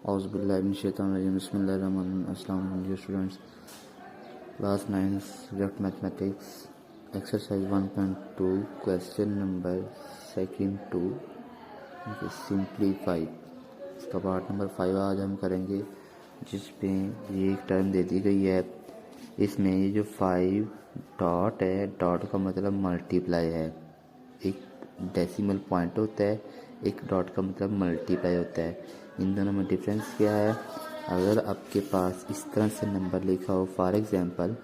औज़ुबिल्लाहिमिनश्शैतानिर्रजीम बिस्मिल्लाहिर्रहमानिर्रहीम। अस्सलाम वालेकुम dear students, class 9 subject mathematics exercise 1.2 question number second 2 simplify. इसका पार्ट नंबर 5 आज हम करेंगे, जिसमें ये एक टर्म दे दी गई है। इसमें ये जो 5 डॉट है, डॉट का मतलब मल्टीप्लाई है। एक डेसिमल पॉइंट होता है, एक डॉट का मतलब मल्टीप्लाई होता है। इन दोनों में डिफरेंस क्या है? अगर आपके पास इस तरह से नंबर लिखा हो, फॉर एग्जांपल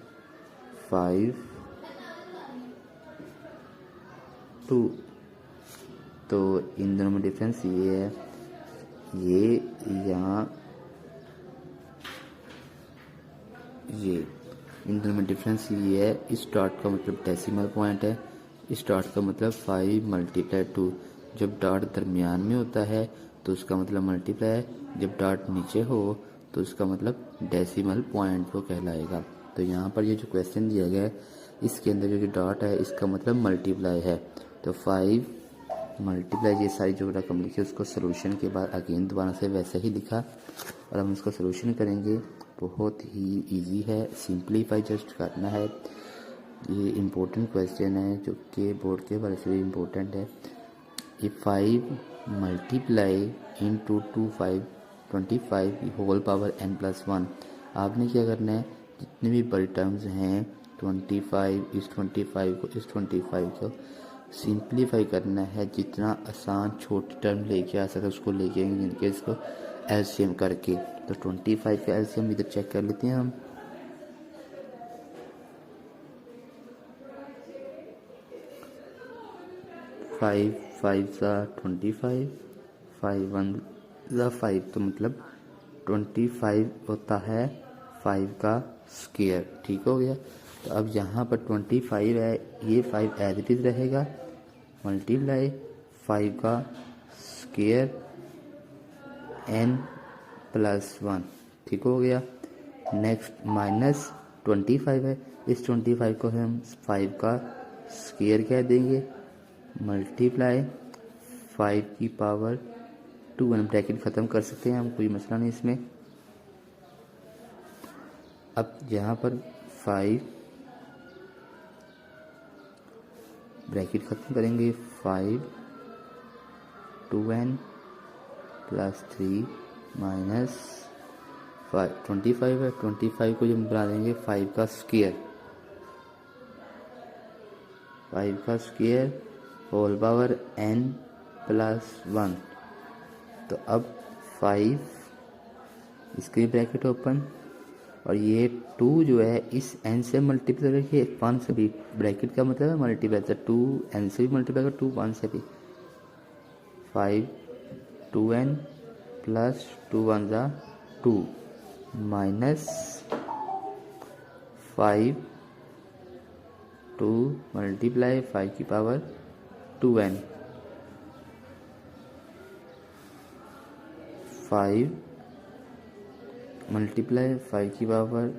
5 2, तो इन दोनों में डिफरेंस ये है, ये यहाँ ये इन दोनों में डिफरेंस ये है। इस डॉट का मतलब डेसिमल पॉइंट है, इस डॉट का मतलब 5 मल्टीप्लाई 2। जब डॉट दरमियान में होता है तो उसका मतलब मल्टीप्लाई है, जब डॉट नीचे हो तो उसका मतलब डेसिमल पॉइंट को कहलाएगा। तो यहाँ पर ये जो क्वेश्चन दिया गया है, इसके अंदर जो डॉट है इसका मतलब मल्टीप्लाई है। तो 5 मल्टीप्लाई, ये सारी जो रकम लिखी उसको सोल्यूशन के बाद अगेन दोबारा से वैसे ही लिखा, और हम इसको सोल्यूशन करेंगे। बहुत ही इजी है, सिंप्लीफाई जस्ट करना है। ये इम्पोर्टेंट क्वेश्चन है जो कि बोर्ड के बारे से भी इम्पोर्टेंट है। ये 5 multiply into 25 whole power n+1। आपने क्या करना है, जितने भी बड़ी टर्म्स हैं 25 इस 25 को सिंप्लीफाई करना है। जितना आसान छोटी टर्म लेके आ सके उसको लेके आएंगे, जिनके इसको एलसीएम करके। तो 25 का एलसीएम इधर चेक कर लेते हैं हम। 5 5 25, 5 1 5, तो मतलब 25 होता है 5 का स्क्वायर। ठीक हो गया। तो अब यहाँ पर 25 है, ये 5 एज इट इज रहेगा, मल्टीप्लाई 5 का स्क्वायर n+1। ठीक हो गया। नेक्स्ट माइनस 25 है, इस 25 को हम 5 का स्क्वायर कह देंगे, मल्टीप्लाई 5 की पावर 2। ब्रैकेट ख़त्म कर सकते हैं हम, कोई मसला नहीं इसमें। अब यहाँ पर 5 ब्रैकेट ख़त्म करेंगे, 5 2n + 3 माइनस 25 है, 25 को जब बना देंगे 5 का स्क्वायर, 5 का स्क्वायर होल पावर n+1। तो अब 5 इसकी ब्रैकेट ओपन, और ये 2 जो है इस n से मल्टीप्लाई करके 1 से भी, ब्रैकेट का मतलब है मल्टीप्लाई, तो 2 n से भी मल्टीप्लाई कर, 2 1 से भी, 5 2n + 2 1 2 माइनस 5 2 मल्टीप्लाई 5 की पावर 2n, 5 मल्टीप्लाई 5 की पावर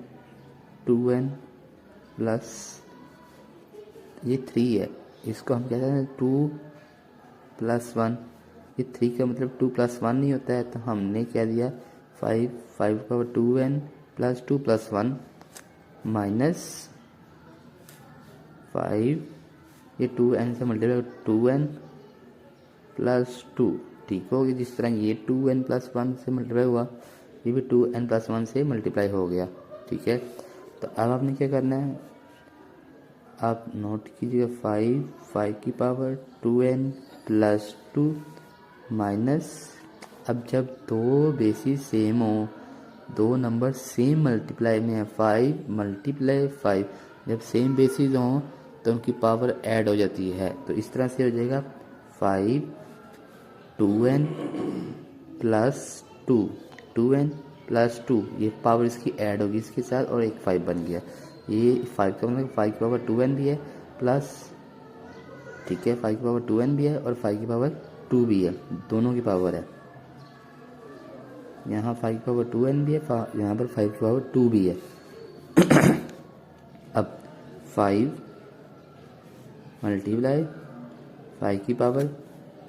2n प्लस ये 3 है, इसको हम कहते हैं 2 + 1। ये 3 का मतलब 2 + 1 नहीं होता है, तो हमने क्या दिया 5 5 की पावर 2n + 2 + 1 माइनस 5, ये 2n से मल्टीप्लाई 2n + 2। ठीक होगी। जिस तरह ये 2n + 1 से मल्टीप्लाई हुआ, ये भी 2n + 1 से मल्टीप्लाई हो गया। ठीक है। तो अब आपने क्या करना है, आप नोट कीजिएगा 5 की पावर 2n + 2 माइनस, अब जब दो बेसिस सेम हो, दो नंबर सेम मल्टीप्लाई में है, 5 मल्टीप्लाई 5, जब सेम बेसिस हो तो उनकी पावर ऐड हो जाती है। तो इस तरह से हो जाएगा 5 2n + 2, 2n + 2, ये पावर इसकी ऐड होगी इसके साथ, और एक 5 बन गया। ये 5 का मतलब 5 की पावर 2n भी है प्लस, ठीक है, 5 की पावर 2n भी है और 5 की पावर 2 भी है, दोनों की पावर है। यहाँ 5 की पावर 2n भी है, यहाँ पर 5 की पावर 2 भी है। अब 5 मल्टीप्लाई 5 की पावर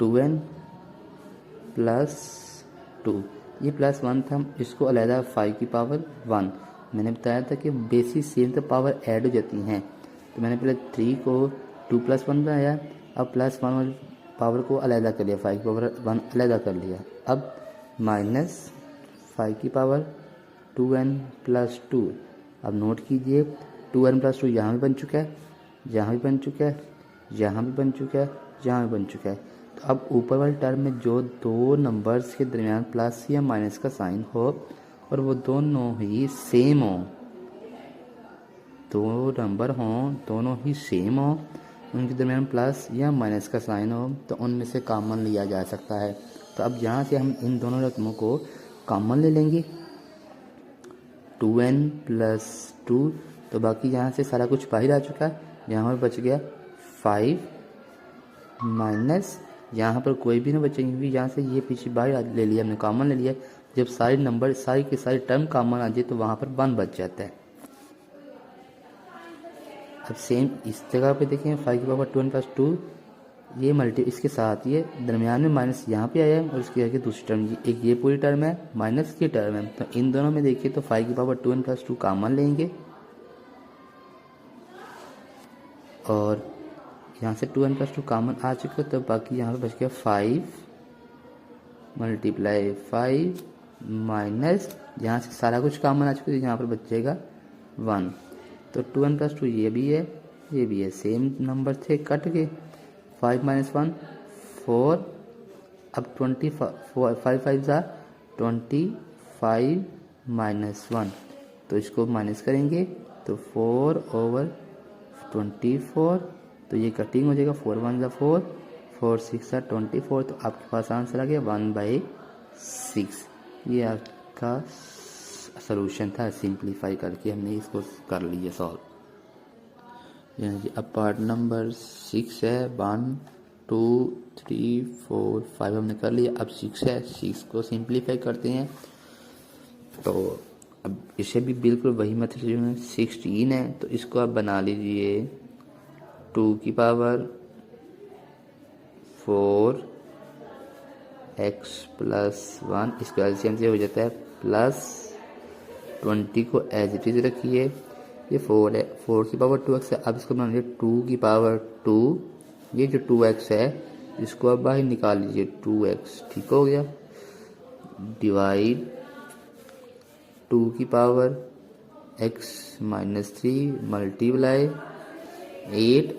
2n + 2, ये +1 था, इसको अलहदा 5 की पावर 1। मैंने बताया था कि बेसिस सेम तो पावर ऐड हो जाती हैं, तो मैंने पहले 3 को 2 + 1 बनाया, अब +1 पावर को अलहदा कर लिया, 5 की पावर 1 अलहदा कर लिया। अब -5 की पावर 2n + 2। अब नोट कीजिए 2n + 2 यहाँ भी बन चुका है, यहाँ भी बन चुका है, यहाँ भी बन चुका है, यहाँ भी बन चुका है। तो अब ऊपर वाले टर्म में जो दो नंबर्स के दरमियान प्लस या माइनस का साइन हो और वो दोनों ही सेम हो, दो नंबर हों दोनों ही सेम हो, उनके दरमियान प्लस या माइनस का साइन हो, तो उनमें से कॉमन लिया जा सकता है। तो अब यहाँ से हम इन दोनों रकमों को कॉमन ले लेंगे, 2n + 2, तो बाकी यहाँ से सारा कुछ बाहर आ चुका है। यहाँ पर बच गया 5 माइनस, यहाँ पर कोई भी नहीं बचेंगे क्योंकि यहाँ से ये पीछे बाहर ले लिया, हमने कॉमन ले लिया। जब सारे नंबर सारी के सारी टर्म कॉमन आ जाए तो वहाँ पर 1 बच जाता है। अब सेम इस जगह पे देखें 5 की पावर 2n + 2, ये मल्टी इसके साथ ये दरमियान में माइनस यहाँ पे आया है और इसके आगे दूसरी टर्म, एक ये पूरी टर्म है माइनस की टर्म है। तो इन दोनों में देखिए तो 5 की पावर 2n + 2 कॉमन लेंगे और यहाँ से 2n + 2 कॉमन आ चुका, तो बाकी यहाँ पे बच गया 5 × 5 माइनस, यहाँ से सारा कुछ कॉमन आ चुका है, यहाँ पर बचेगा 1। तो 2n + 2 ये भी है, ये भी है, सेम नंबर थे कट के, 5 - 1 4। अब 25 5 5 25 -1, तो इसको माइनस करेंगे तो 4/24, तो ये कटिंग हो जाएगा, 4 1 4, 4 6 24, तो आपके पास आंसर आ गया 1/6। ये आपका सॉल्यूशन था, सिंप्लीफाई करके हमने इसको कर लिया सॉल्व। यानी कि अब पार्ट नंबर 6 है, 1 2 3 4 5 हमने कर लिया, अब 6 है, 6 को सिंप्लीफाई करते हैं। तो अब इसे भी बिल्कुल वही मेथड जो है, 16 है तो इसको आप बना लीजिए 2 की पावर 4 x + 1, इसको एलसीएम से हो जाता है प्लस 20 को एज इट इज रखिए, ये 4 है, 4 की पावर 2x है। अब इसको बना लीजिए 2 की पावर 2, ये जो 2x है इसको आप बाहर निकाल लीजिए 2x, ठीक हो गया, डिवाइड 2 की पावर x - 3 मल्टीप्लाई 8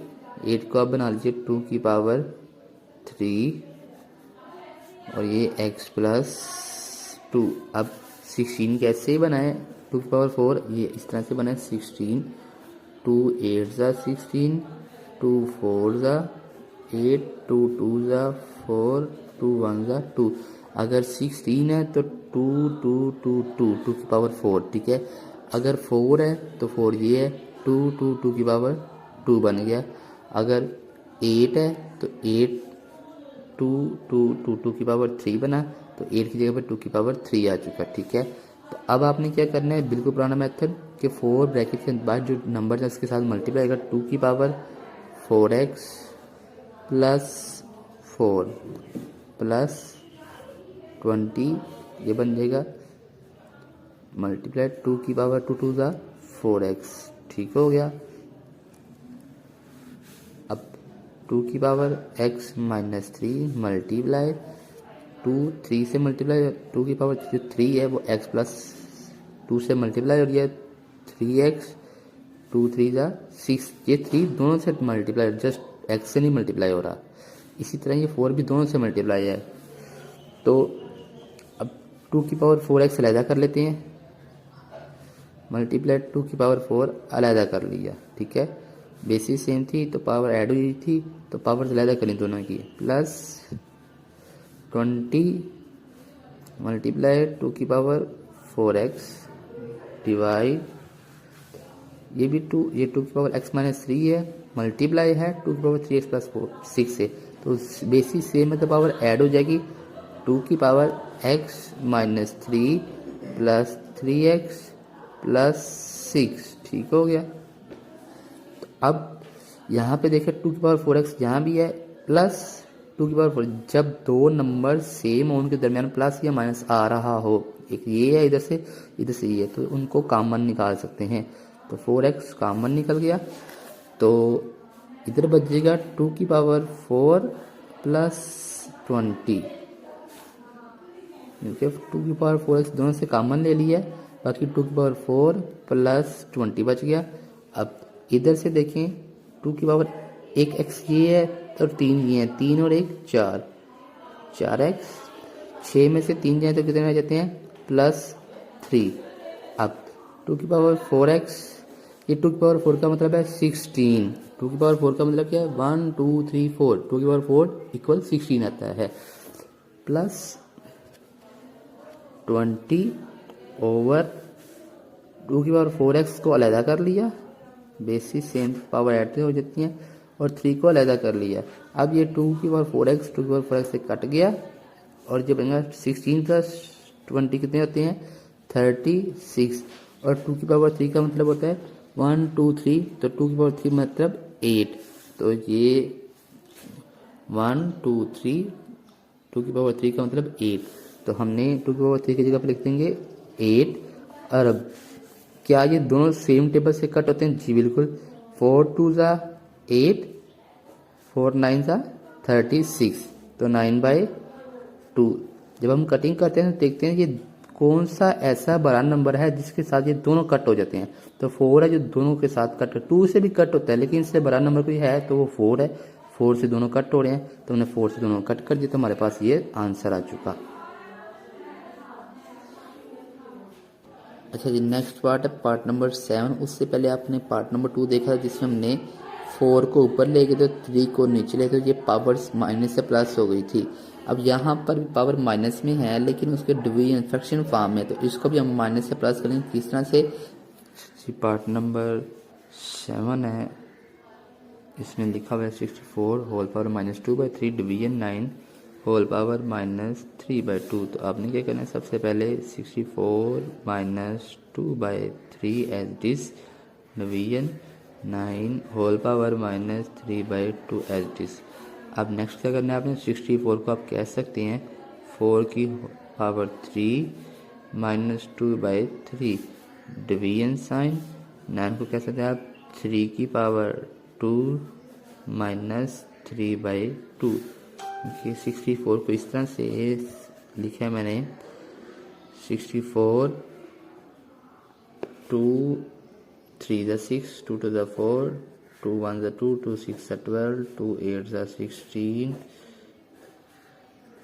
को आप बना लीजिए 2 की पावर 3 और ये x + 2। अब 16 कैसे बनाए, 2 की पावर 4 ये इस तरह से बनाए, 16 2 8 16, 2 4 8, 2 2 4, 2 1 2। अगर 16 है तो 2 2 2 2 2 की पावर 4, ठीक है। अगर 4 है तो 4 ये है, 2 2 2 की पावर 2 बन गया। अगर 8 है तो 8 2 2 2 2 की पावर 3 बना, तो 8 की जगह पर 2 की पावर 3 आ चुका, ठीक है। तो अब आपने क्या करना है, बिल्कुल पुराना मेथड कि 4 ब्रैकेट के बाद जो नंबर है उसके साथ मल्टीप्लाई करेगा, 2 की पावर 4x + 4 + 20, ये बन जाएगा मल्टीप्लाई 2 की पावर 2 2 4x, ठीक हो गया। अब 2 की पावर x - 3 मल्टीप्लाई 2 3 से मल्टीप्लाई, 2 की पावर जो 3 है वो x + 2 से मल्टीप्लाई और ये 3x, 2 3 6, ये 3 दोनों से मल्टीप्लाई, जस्ट x से नहीं मल्टीप्लाई हो रहा। इसी तरह ये 4 भी दोनों से मल्टीप्लाई है। तो अब 2 की पावर 4x अलहदा कर लेते हैं, मल्टीप्लाई 2 की पावर 4 अलहदा कर लिया, ठीक है। बेसिस सेम थी तो पावर ऐड हुई थी, तो पावर अलहदा करें दोनों की, प्लस 20 मल्टीप्लाई 2 की पावर 4x डिवाइड, ये भी 2, ये 2 की पावर x - 3 है, मल्टीप्लाई है 2 की पावर 3x + 4 6 से, तो बेसिस सेम है तो पावर ऐड हो जाएगी, 2 की पावर x - 3 + 3x + 6, ठीक हो गया। तो अब यहाँ पे देखें 2 की पावर 4x यहाँ भी है, प्लस टू की पावर 4 जब दो नंबर सेम हो उनके दरमियान प्लस या माइनस आ रहा हो, एक ये है इधर से ये है, तो उनको कॉमन निकाल सकते हैं। तो 4x कॉमन निकल गया, तो इधर बचेगा 2 की पावर 4 प्लस 20, क्योंकि 2 की पावर 4x दोनों से कॉमन ले लिया, बाकी 2 की पावर 4 प्लस 20 बच गया। अब इधर से देखें 2 की पावर एक x ये है और 3 ये है, 3 और 1 4, 4x, 6 में से 3 जाए तो कितने रह जाते हैं +3। अब 2 की पावर 4x, ये 2 की पावर 4 का मतलब है 16, 2 की पावर 4 का मतलब क्या है 1 2 3 4, 2 की पावर 4 इक्वल 16 आता है, प्लस 20 ओवर 2 की पावर 4x को अलहदा कर लिया, बेसिस सेम पावर ऐड हो जाती हैं, और 3 को अलहदा कर लिया। अब ये 2 की पावर 4x 2 की पावर 4x से कट गया, और जब 16 प्लस 20 कितने होते हैं 36, और 2 की पावर 3 का मतलब होता है 1 2 3, तो 2 की पावर 3 मतलब 8, तो ये 1 2 3, 2 की पावर 3 का मतलब 8, तो हमने 2 की पावर 3 की जगह पर लिख देंगे 8 अरब। क्या ये दोनों सेम टेबल से कट होते हैं? जी बिल्कुल, 4 2 ज़ा 8, 4 9 ज़ा 36, तो 9/2। जब हम कटिंग करते हैं तो देखते हैं ये कौन सा ऐसा बड़ा नंबर है जिसके साथ ये दोनों कट हो जाते हैं। तो 4 है जो दोनों के साथ कट, 2 से भी कट होता है, लेकिन इससे बड़ा नंबर कोई है तो वो 4 है। 4 से दोनों कट हो रहे हैं, तो हमने 4 से दोनों कट कर दिया, तो हमारे पास ये आंसर आ चुका। अच्छा जी, नेक्स्ट पार्ट है पार्ट नंबर 7। उससे पहले आपने पार्ट नंबर 2 देखा था जिसमें हमने 4 को ऊपर ले गए तो 3 को नीचे ले, तो ये पावर्स माइनस से प्लस हो गई थी। अब यहाँ पर पावर माइनस में है लेकिन उसके डिवीजन फ्रैक्शन फॉर्म में, तो इसको भी हम माइनस से प्लस करेंगे। किस तरह से? पार्ट नंबर 7 है, इसमें लिखा हुआ है 64 whole power -2/3 division 9 whole power -3/2। तो आपने क्या करना है, सबसे पहले 64 -2/3 as this division 9 whole power -3/2 as this. अब नेक्स्ट क्या करना है आपने, 64 को आप कह सकते हैं 4 की पावर 3 -2/3 डिवीजन साइन, 9 को कह सकते हैं आप 3 की पावर 2 -3/2। 64 को इस तरह से लिखा है मैंने, 64 2 3 ज़ा 6, 2 2 ज़ा 4, 2 1 ज़ा 2, 2 6 ज़ा 12, 2 8 ज़ा 16,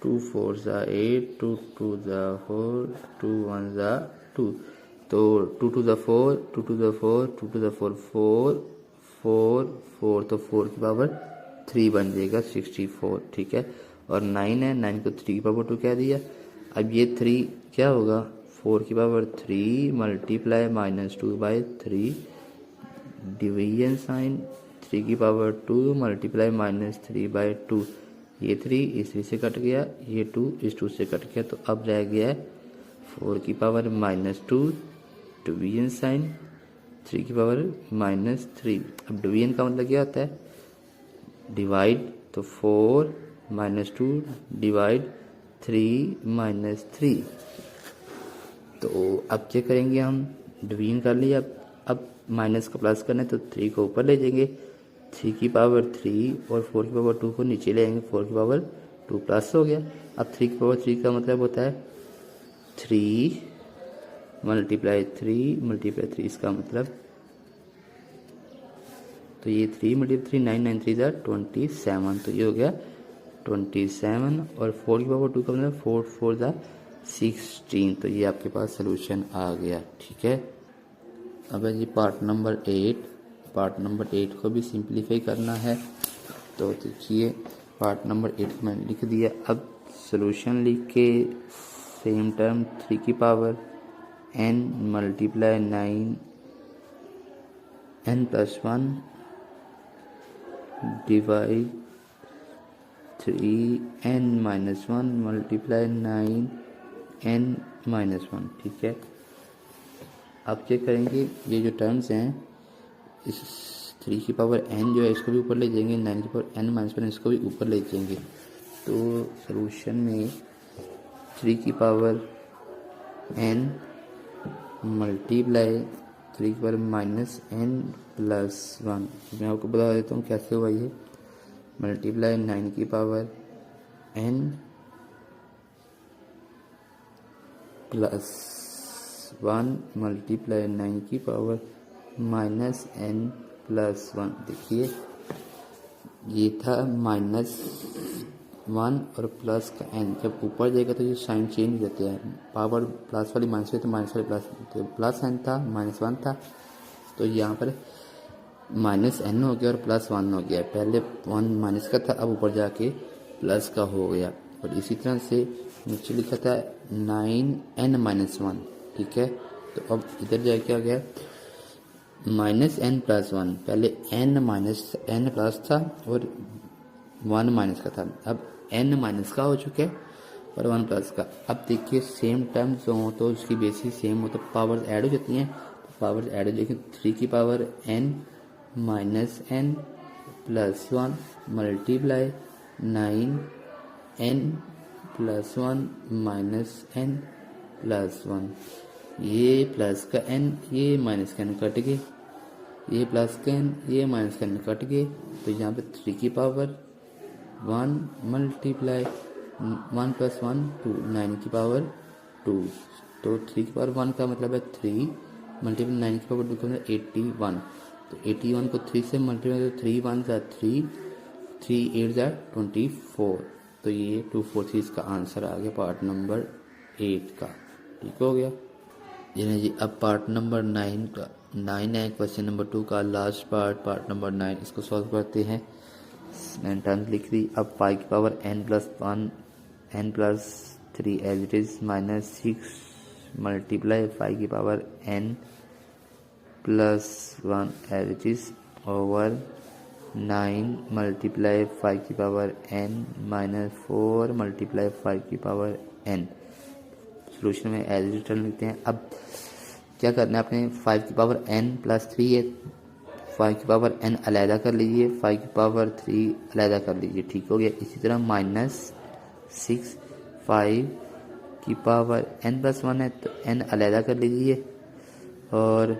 2 4 ज़ा 8, 2 2 ज़ा 4, 2 1 ज़ा 2, तो 2 2 ज़ा 4, 2 2 ज़ा 4, 2 2 ज़ा 4 4 4 4, तो 4 की पावर 3 बन जाएगा 64, ठीक है। और 9 है, 9 को 3 की पावर 2 कह दिया। अब ये 3 क्या होगा, 4 की पावर 3 मल्टीप्लाई -2/3 डिवीजन साइन 3 की पावर 2 मल्टीप्लाई -3/2। ये 3 इस 3 से कट गया, ये 2 इस 2 से कट गया, तो अब रह गया है 4 की पावर -2 डिवीजन साइन 3 की पावर -3। अब डिवीजन का मतलब क्या होता है, डिवाइड, तो 4 -2 डिवाइड 3 -3। तो अब क्या करेंगे हम, डिवीजन कर लिया, अब माइनस का प्लस करना है तो 3 को ऊपर ले जाएंगे, 3 की पावर 3 और 4 की पावर 2 को नीचे ले आएंगे, 4 की पावर 2 प्लस हो गया। अब 3 की पावर 3 का मतलब होता है 3 मल्टीप्लाई 3 इसका मतलब, तो ये 3 मल्टीप्लाई 3 9 9 3 27, तो ये हो गया 27, और 4 की पावर 2 का मतलब 4 4 16, तो ये आपके पास सोल्यूशन आ गया, ठीक है। अब है जी पार्ट नंबर 8। पार्ट नंबर 8 को भी सिंप्लीफाई करना है, तो देखिए पार्ट नंबर 8 मैंने लिख दिया। अब सोल्यूशन लिख के सेम टर्म 3 की पावर n multiply 9 n + 1 divide 3n - 1 multiply 9n - 1, ठीक है। अब क्या करेंगे, ये जो टर्म्स हैं इस 3 की पावर n जो है इसको भी ऊपर ले जाएंगे, 9 की पावर n - 1 इसको भी ऊपर ले जाएंगे, तो सॉल्यूशन में 3 की पावर n मल्टीप्लाई 3 की पावर माइनस n प्लस 1, मैं आपको बता देता हूँ कैसे हुआ ये, मल्टीप्लाई 9 की पावर n प्लस 1 मल्टीप्लाई 9 की पावर माइनस n प्लस 1। देखिए ये था -1 और प्लस का n, जब ऊपर जाएगा तो ये साइन चेंज हो जाते हैं, पावर प्लस वाली माइनस तो माइनस वाली प्लस, तो प्लस n था -1 था, तो यहाँ पर -n हो गया और +1 हो गया। पहले 1 माइनस का था, अब ऊपर जाके प्लस का हो गया। और इसी तरह से नीचे लिखा था 9n-1, ठीक है। तो अब इधर जाके क्या गया, -n + 1, पहले n प्लस था और 1 माइनस का था, अब n माइनस का हो चुका है और 1 प्लस का। अब देखिए सेम टर्म्स हो तो उसकी बेसिस सेम हो तो पावर्स ऐड हो जाती हैं, तो पावर्स ऐड हो जाएगी। 3 की पावर n minus n plus 1 multiply 9n plus 1 minus n plus 1, ये प्लस का n ये माइनस का n कट गए, ये प्लस का n ये माइनस का n कट गए, तो यहाँ पे 3 की पावर 1 मल्टीप्लाई 1 प्लस 1 2, 9 की पावर 2, तो 3 की पावर 1 का मतलब है 3 मल्टीप्लाई 9 की पावर 2 का मतलब 81, तो 81 को 3 से मल्टीप्लाई तो 3 1 जा 3, 3 8 जा 24, तो ये 243 इसका आंसर आ गया पार्ट नंबर 8 का। ठीक हो गया जी। अब पार्ट नंबर 9 है, क्वेश्चन नंबर 2 का लास्ट पार्ट नंबर 9, इसको सॉल्व करते हैं। मैंने टर्म्स लिख दी। अब 5 की पावर n plus 1 n plus 3 as it is -6 multiply 5 की पावर n plus 1 as it is over 9 multiply 5 की पावर n -4 मल्टीप्लाई 5 की पावर n। सोल्यूशन में एज इट इज लिखते हैं। अब क्या करना है आपने, 5 की पावर n प्लस 3 है, 5 की पावर n अलहदा कर लीजिए, 5 की पावर 3 अलहदा कर लीजिए, ठीक हो गया। इसी तरह -6 5 की पावर n प्लस 1 है तो n अलहदा कर लीजिए और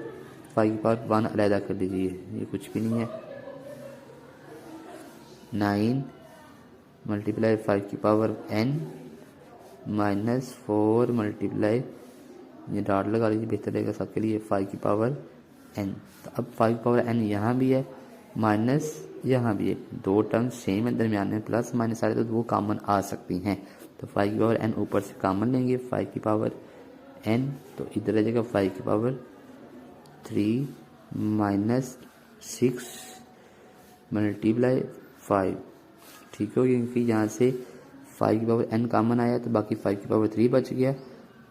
5 की पावर 1 अलहदा कर लीजिए, ये कुछ भी नहीं है। 9 मल्टीप्लाई 5 की पावर n -4 मल्टीप्लाई, ये डॉट लगा लीजिए बेहतर रहेगा सबके लिए, 5 की पावर n। तो अब 5 की पावर n यहाँ भी है माइनस यहाँ भी है, दो टर्म सेम है, दरमियान में प्लस माइनस आ रहे तो वो कॉमन आ सकती हैं, तो 5 की पावर n ऊपर से कॉमन लेंगे, 5 की पावर n तो इधर आ जाएगा 5 की पावर 3 -6 मल्टीप्लाई 5, ठीक हो गया, क्योंकि यहाँ से 5 की पावर n कॉमन आया तो बाकी 5 की पावर 3 बच गया,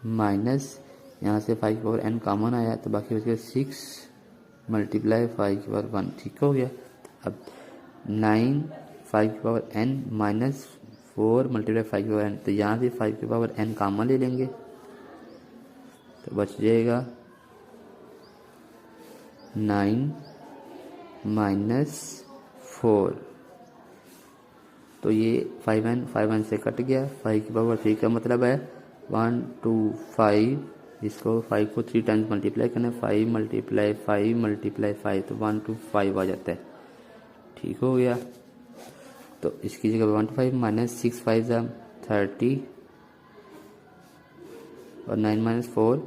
माइनस यहाँ से 5 की पावर n कॉमन आया तो बाकी बच गया 6 मल्टीप्लाई 5 की पावर 1, ठीक हो गया। अब 9 5 की पावर n -4 मल्टीप्लाई 5 की पावर n, तो यहाँ से 5 की पावर n कॉमन ले लेंगे तो बच जाएगा 9 -4, तो ये 5n से कट गया, 5 की पावर 3 का मतलब है 1 2 5, इसको 5 को 3 टाइम्स मल्टीप्लाई करना है, 5 मल्टीप्लाई 5 मल्टीप्लाई 5 तो 1 2 5 आ जाता है, ठीक हो गया। तो इसकी जगह 1 2 5 -6 5 30 और 9 -4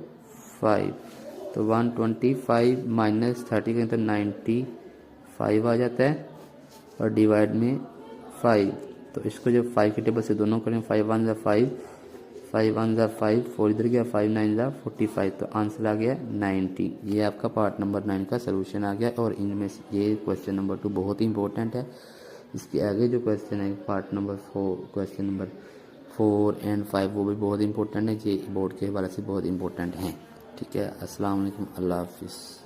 5, तो 125 -30 करें तो 95 आ जाता है और डिवाइड में 5, तो इसको जब 5 के टेबल से दोनों करें 5 1 5 5 1 5 4 इधर गया 5 9 45, तो आंसर आ गया 90। ये आपका पार्ट नंबर 9 का सलूशन आ गया। और इनमें से ये क्वेश्चन नंबर 2 बहुत ही इंपॉर्टेंट है, इसके आगे जो क्वेश्चन है part number 4 question number 4 and 5 वो भी बहुत इंपॉर्टेंट है, ये बोर्ड के हवाले से बहुत इंपॉर्टेंट हैं। ठीक है, अस्सलाम वालेकुम, अल्लाह हाफिज़।